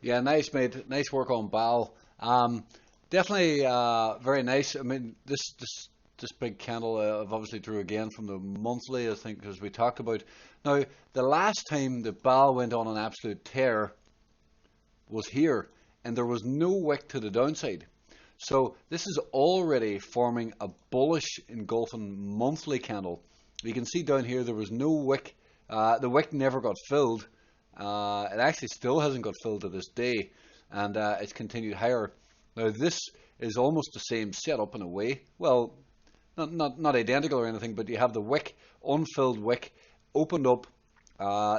Yeah, nice, mate. Nice work on BAL. Definitely very nice. I mean, this big candle I've obviously drew again from the monthly, I think, as we talked about. Now, the last time the BAL went on an absolute tear was here, and there was no wick to the downside. So this is already forming a bullish engulfing monthly candle. You can see down here there was no wick. The wick never got filled. It actually still hasn't got filled to this day, and it's continued higher. Now this is almost the same setup in a way. Well, not identical or anything, but you have the wick, unfilled wick, opened up,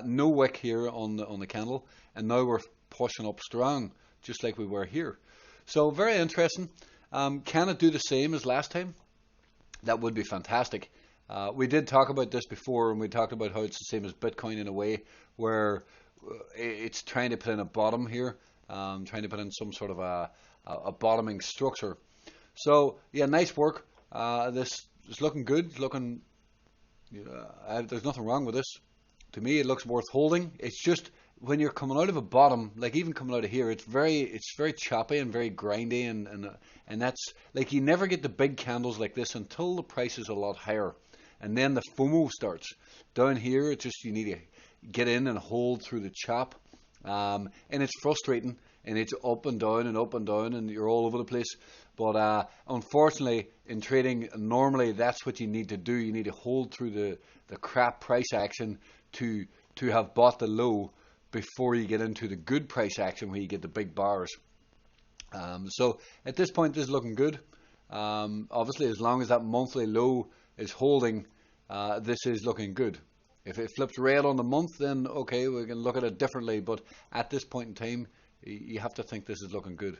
no wick here on the candle, and now we're pushing up strong, just like we were here. So very interesting. Can it do the same as last time? That would be fantastic. We did talk about this before, and we talked about how it's the same as Bitcoin in a way, where it's trying to put in a bottom here, trying to put in some sort of a bottoming structure. So yeah, nice work. This is looking good. It's looking. There's nothing wrong with this. To me, it looks worth holding. It's just when you're coming out of a bottom, like even coming out of here, it's very choppy and very grindy, and that's like you never get the big candles like this until the price is a lot higher, and then the FOMO starts. Down here, it's just you need to get in and hold through the chop, and it's frustrating, and it's up and down and up and down, and you're all over the place. But unfortunately, in trading, normally that's what you need to do. You need to hold through the crap price action to have bought the low before you get into the good price action where you get the big bars. So at this point, this is looking good. Obviously, as long as that monthly low is holding, this is looking good. If it flips red on the month, then okay, we can look at it differently. But at this point in time, you have to think this is looking good.